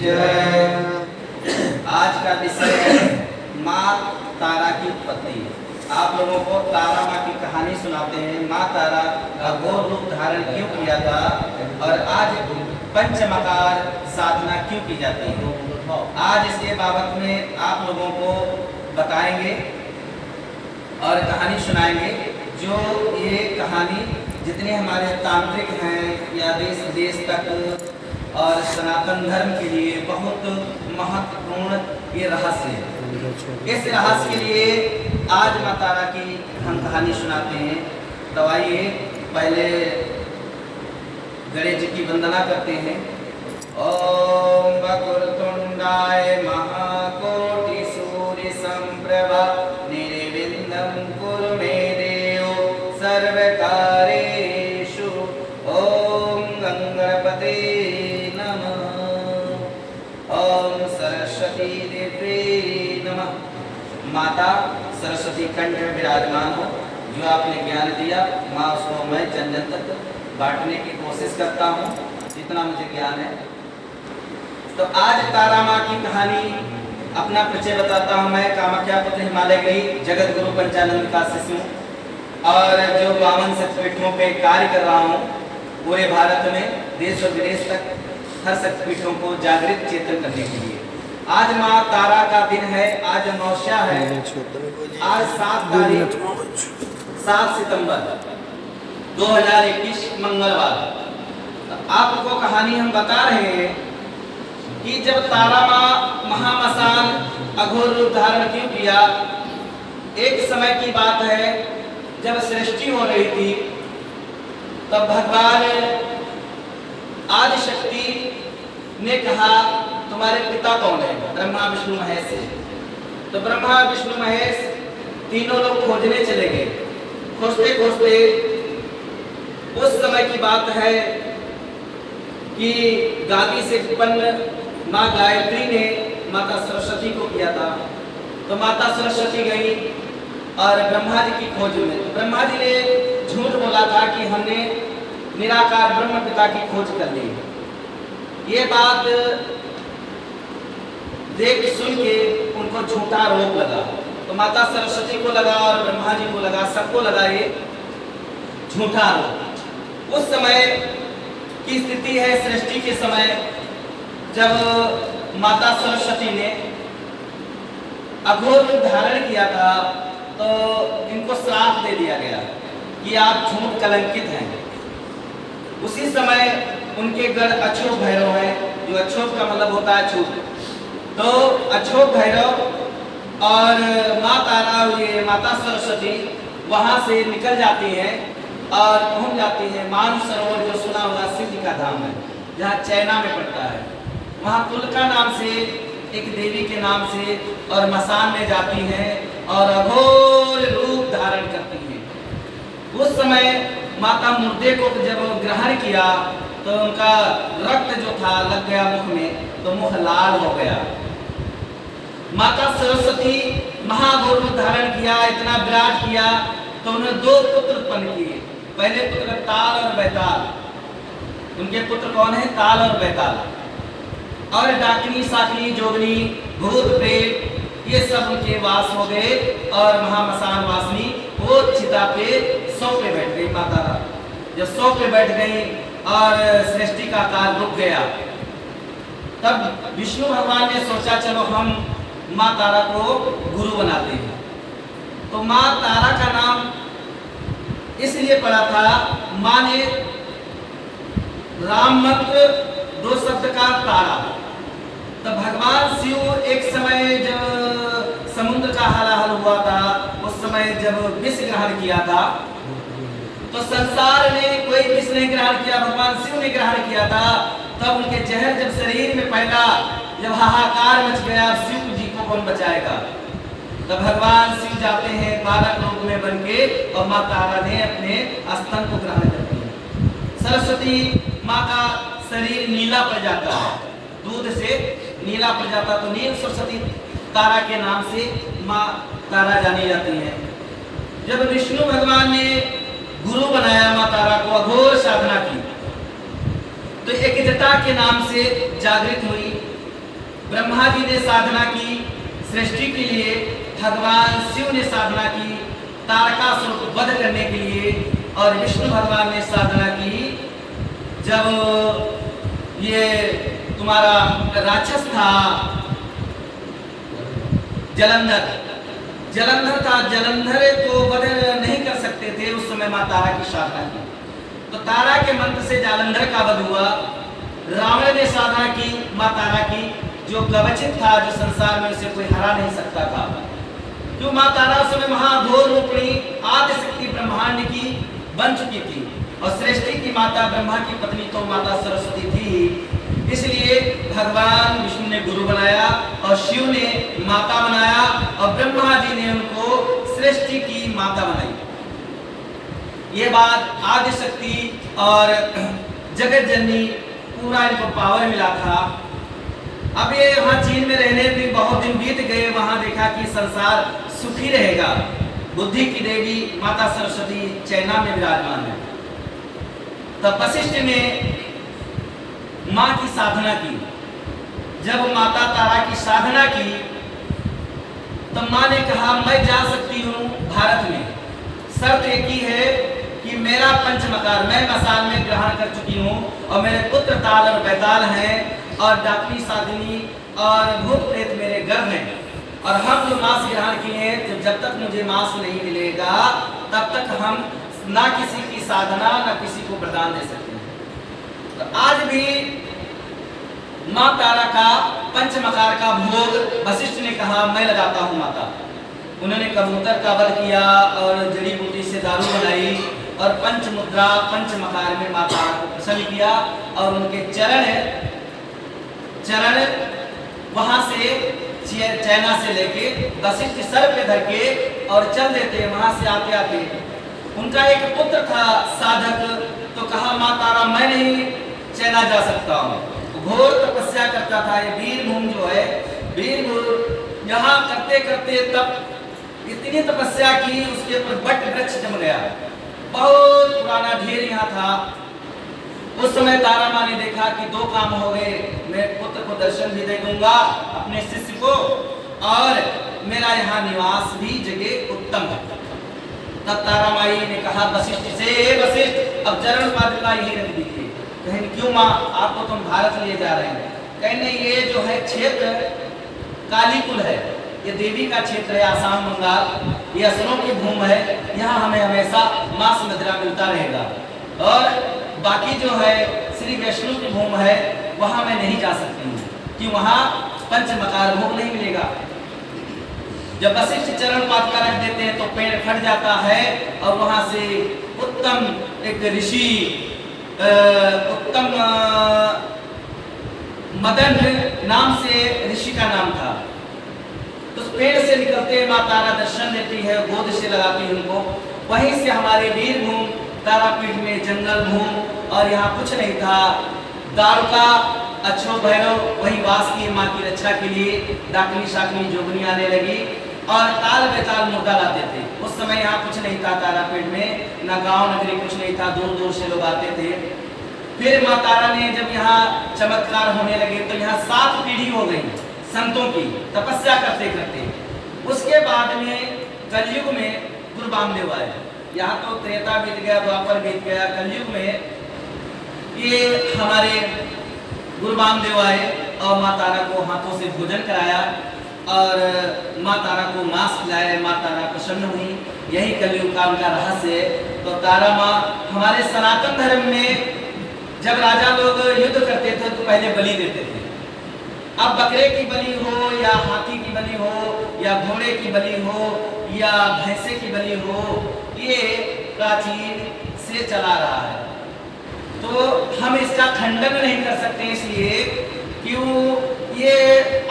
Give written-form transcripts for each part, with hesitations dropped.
जय। आज का विषय है माँ तारा की उत्पत्ति। आप लोगों को तारा माँ की कहानी सुनाते हैं। माँ तारा अघोर रूप धारण क्यों किया था और आज पंचमकार साधना क्यों की जाती है, आज इसके बाबत में आप लोगों को बताएंगे और कहानी सुनाएंगे। जो ये कहानी जितने हमारे तांत्रिक हैं या देश विदेश तक और सनातन धर्म के लिए बहुत महत्वपूर्ण ये रहस्य है। इस रहस्य के लिए आज माँ तारा की हम कहानी सुनाते हैं। तो आइए पहले गणेश जी की वंदना करते हैं। ओम वक्रतुंडाय महाकोटि सूर्य संप्रभा निर्विघ्नं कुरु मे देव सर्वकार्येषु। ओम गंगणपते नमः। ओम सरस्वती देवे नमः। माता सरस्वती कंठ में विराजमान हो। जो आपने ज्ञान दिया माँ उसको मैं जन जन तक बांटने की कोशिश करता हूँ जितना मुझे ज्ञान है। तो आज तारा माँ की कहानी अपना परिचय बताता हूँ। मैं कामाख्या पुत्र हिमालय गई जगत गुरु पंचानंद का शिष्य हूँ और जो 52 शक्तिपीठों पे कार्य कर रहा हूँ पूरे भारत में, देश और विदेश तक हर शक्तिपीठों को जागृत चेतन करने के लिए। आज माँ तारा का दिन है। आज अमावस्या है। आज 7 सितंबर 2021 मंगलवार। आपको कहानी हम बता रहे हैं कि जब तारा माँ महामसान अघोर रूप धारण क्यों किया। एक समय की बात है जब सृष्टि हो रही थी तब भगवान आदिशक्ति ने कहा तुम्हारे पिता कौन है? ब्रह्मा विष्णु महेश है। तो ब्रह्मा विष्णु महेश तीनों लोग खोजने चले गए। खोजते खोजते उस समय की बात है कि गादी से उत्पन्न माँ गायत्री ने माता सरस्वती को किया था। तो माता सरस्वती गई और ब्रह्मा जी की खोज में। तो ब्रह्मा जी ने झूठ बोला था कि हमने निराकार ब्रह्म पिता की खोज कर ली। ये बात देख सुन के उनको झूठा रोग लगा। तो माता सरस्वती को लगा और ब्रह्मा जी को लगा, सबको लगा ये झूठा रोग। उस समय की स्थिति है सृष्टि के समय जब माता सरस्वती ने अघोर रूप धारण किया था तो इनको श्राप दे दिया गया कि आप झूठ कलंकित हैं। उसी समय उनके गढ़ अछोक भैरव है। जो अछोक का मतलब होता है झूठ। तो अछोक भैरव और माँ तारा ये माता सरस्वती वहां से निकल जाती हैं और पहुंच जाती है मानसरोवर, जो सुना होगा शिव जी का धाम है, जहाँ चाइना में पड़ता है। वहाँ तुलका नाम से एक देवी के नाम से और मसान में जाती हैं और अघोर रूप धारण करती हैं। उस समय माता मुर्दे को जब ग्रहण किया तो उनका रक्त जो था लग गया मुख में, तो मुख लाल हो गया। माता सरस्वती महाघोर रूप धारण किया, इतना विराट किया तो उन्होंने 2 पुत्र उत्पन्न किए। पहले पुत्र ताल और बैताल। उनके पुत्र कौन है? ताल और बैताल। और डाकिनी साकिनी जोगनी भूत प्रेत ये सब उनके वास हो गए और महामसान वासनी वो चिता पे 100 पे बैठ गई। माता जब 100 पे बैठ गई और सृष्टि का काल रुक गया, तब विष्णु भगवान ने सोचा चलो हम माँ तारा को गुरु बनाते हैं। तो माँ तारा का नाम इसलिए पड़ा था, माँ ने राम मंत्र 2 शब्द का तारा। तो भगवान शिव एक समय जब समुद्र का हलाहल हुआ था, उस समय जब विष ग्रहण किया था तो संसार में कोई विष नहीं ग्रहण किया, भगवान शिव ने ग्रहण किया था। तब उनके जहर जब शरीर में फैला, जब हाहाकार मच गया, शिव जी को कौन बचाएगा। तब भगवान शिव जाते हैं बालक रूप में बन के और माँ तारा ने अपने स्तन को ग्रहण करती है। सरस्वती माँ का शरीर नीला पड़ जाता है, दूध से नीला पड़ जाता, तो नील सरस्वती तारा के नाम से माँ तारा जानी जाती है। जब विष्णु भगवान ने गुरु बनाया माँ तारा को, अघोर साधना की, तो एक जटा के नाम से जागृत हुई। ब्रह्मा जी ने साधना की सृष्टि के लिए, भगवान शिव ने साधना की तारकासुर को वध करने के लिए, और विष्णु भगवान ने साधना की जब ये तुम्हारा राक्षस था जलंधर था, जलंधर को वध नहीं कर सकते थे, उस समय माँ तारा की साधना की। तो तारा के मंत्र से जालंधर का वध हुआ। रावण ने साधना की माँ तारा की, जो कवचित था, जो संसार में उसे कोई हरा नहीं सकता था। जो माँ तारा उस समय महाघोर रूपिणी आदि शक्ति ब्रह्मांड की बन चुकी थी, और सृष्टि की माता ब्रह्मा की पत्नी तो माता सरस्वती थी। इसलिए भगवान विष्णु ने गुरु बनाया और शिव ने माता बनाया, और ब्रह्मा जी ने उनको सृष्टि की माता बनाई। ये बात आदि शक्ति और जगत जननी पूरा इनको पावर मिला था। अब ये वहाँ चीन में रहने भी बहुत दिन बीत गए, वहाँ देखा कि संसार सुखी रहेगा। बुद्धि की देवी माता सरस्वती चाइना में विराजमान है। तब वशिष्ठ ने माँ की साधना की। जब माता तारा की साधना की तब माँ ने कहा मैं जा सकती हूँ भारत में, शर्त एक ही है कि मेरा पंचमकार मैं मसान में ग्रहण कर चुकी हूँ, और मेरे पुत्र ताल और बैताल हैं, और डाकनी साधिनी और भूत प्रेत मेरे गर्भ हैं, और हम जो मांस ग्रहण किए हैं, तो जब तक मुझे मांस नहीं मिलेगा तब तक हम ना किसी की साधना ना किसी को वरदान दे सकते हैं। तो आज भी माँ तारा का पंचमकार का भोग वशिष्ठ ने कहा मैं लगाता हूँ माता। उन्होंने कबूतर का वध किया और जड़ी बूटी से दारू बनाई, और पंचमुद्रा पंचमकार में माता को प्रसन्न किया, और उनके चरण वहां से चाइना से लेके वशिष्ठ सर पे धर के और चल देते। वहां से आते आते उनका एक पुत्र था साधक, तो कहा माँ तारा मैं नहीं चाइना जा सकता हूँ। घोर तपस्या करता था। ये वीरभूम जो है, वीरभूम यहाँ करते करते तब इतनी तपस्या की, उसके ऊपर बट वृक्ष जम गया। बहुत पुराना ढेर यहाँ था। उस समय तारा माँ ने देखा कि दो काम हो गए, मैं पुत्र को दर्शन भी दे दूंगा अपने शिष्य को, और मेरा यहाँ निवास भी जगह उत्तम है। तब तारा माई ने कहा वशिष्ठ से, वशिष्ठ अब चरण पादुका यही रख दीजिए। कहें क्यों माँ, आपको तुम भारत ले जा रहे हैं? कहने ये जो है क्षेत्र कालीकुल है, ये देवी का क्षेत्र है, आसाम बंगाल, ये असुरों की भूमि है, यहाँ हमें हमेशा मांस मदिरा मिलता रहेगा, और बाकी जो है श्री वैष्णो की भूमि है, वहाँ मैं नहीं जा सकती हूँ कि वहाँ पंचमकार भोग नहीं मिलेगा। जब वशिष्ठ चरण पादुका रख देते हैं तो पेड़ फट जाता है, और वहाँ से उत्तम एक ऋषि उत्तम मदन नाम से ऋषि का नाम था, तो उस पेड़ से निकलते माँ तारा दर्शन देती है, गोद से लगाती है उनको। वहीं से हमारे वीरभूम तारापीठ में जंगल भूम, और यहाँ कुछ नहीं था, दारुका अच्छो भैरव वही वास किए माँ की रक्षा के लिए। डाकनी शाकनी जोगनी आने लगी, और ताल बेताल मुर्गा लाते थे। उस समय यहाँ कुछ नहीं था तारापीठ में, ना गांव नगरी कुछ नहीं था, दूर दूर से लोग आते थे। फिर माँ तारा ने जब यहाँ चमत्कार होने लगे तो यहाँ 7 पीढ़ी हो गई संतों की तपस्या करते करते। उसके बाद में कलयुग में गुरु वामदेव आए। यहाँ तो त्रेता बीत गया, द्वापर बीत गया, कलयुग में ये हमारे गुरु वामदेव आए और माँ तारा को हाथों से भोजन कराया, और माँ तारा को मांस खिलाया। माँ तारा प्रसन्न हुई। यही कलयुग का उनका रहस्य है। तो तारा माँ हमारे सनातन धर्म में जब राजा लोग युद्ध करते थे तो पहले बलि देते थे। अब बकरे की बलि हो या हाथी की बलि हो या घोड़े की बलि हो या भैंसे की बलि हो, ये प्राचीन से चला रहा है। तो हम इसका खंडन नहीं कर सकते, इसलिए कि ये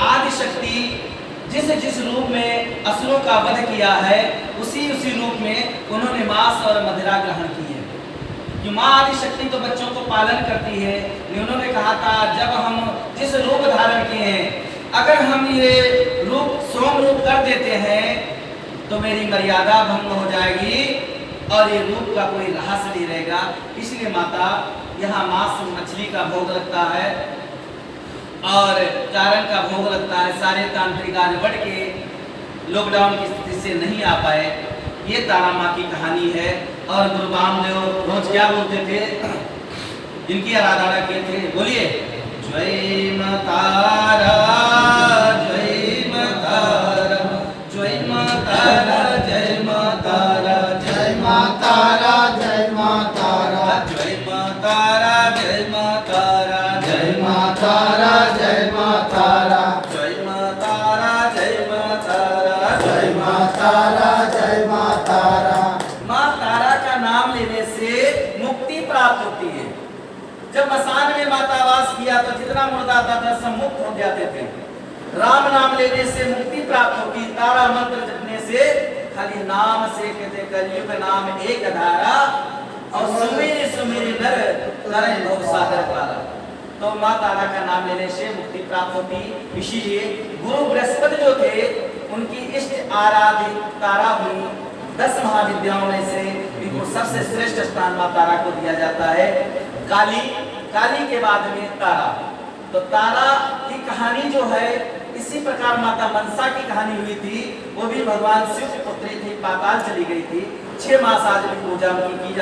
आदि शक्ति जिस जिस रूप में असुरों का वध किया है, उसी रूप में उन्होंने मांस और मदिरा ग्रहण की है। कि माँ आदि शक्ति तो बच्चों को पालन करती है। उन्होंने कहा था जब हम जिस रूप धारण किए हैं, अगर हम ये रूप सोम रूप कर देते हैं तो मेरी मर्यादा भंग हो जाएगी और ये रूप का कोई रहस्य नहीं रहेगा। इसलिए माता यहाँ मांस मछली का भोग रखता है और कारण का भोग लगता है। सारे तांत्रिक आज बढ़ के लॉकडाउन की स्थिति से नहीं आ पाए। ये तारा माँ की कहानी है। और गुरु वामदेव रोज क्या बोलते थे, इनकी आराधना किए थे, बोलिए जय मां तारा, जय मां तारा, जय मां तारा, जय मां तारा, जय मां तारा, जय मां तारा, जय मां तारा, जय मां तारा, जय मां तारा, जय मां तारा, जय मां तारा, जय मां तारा, जय मां तारा, जय मां तारा। मां तारा का नाम लेने से मुक्ति प्राप्त होती है। जब मसान में माता वास किया तो जितना मुर्दा आता था सब मुक्त हो जाते थे। राम नाम लेने से मुक्ति प्राप्त होती। तारा मंत्र जपने से, खाली नाम से कहते कलयुग नाम एक धारा, और सुमेरे सुमेरे नर तरय भव सागर पारा। तो माँ तारा का नाम लेने से मुक्ति प्राप्त होती। इसीलिए गुरु बृहस्पति जो थे उनकी इष्ट आराध्य तारा हुई। 10 महाविद्याओं में से इनको सबसे श्रेष्ठ स्थान माँ तारा को दिया जाता है। काली, काली के बाद में तारा। तो तारा की कहानी जो है इसी प्रकार माता मनसा की कहानी हुई थी। वो भी भगवान शिव की पुत्री थी, पाताल चली गई थी। 6 मास आज भी पूजा उनकी की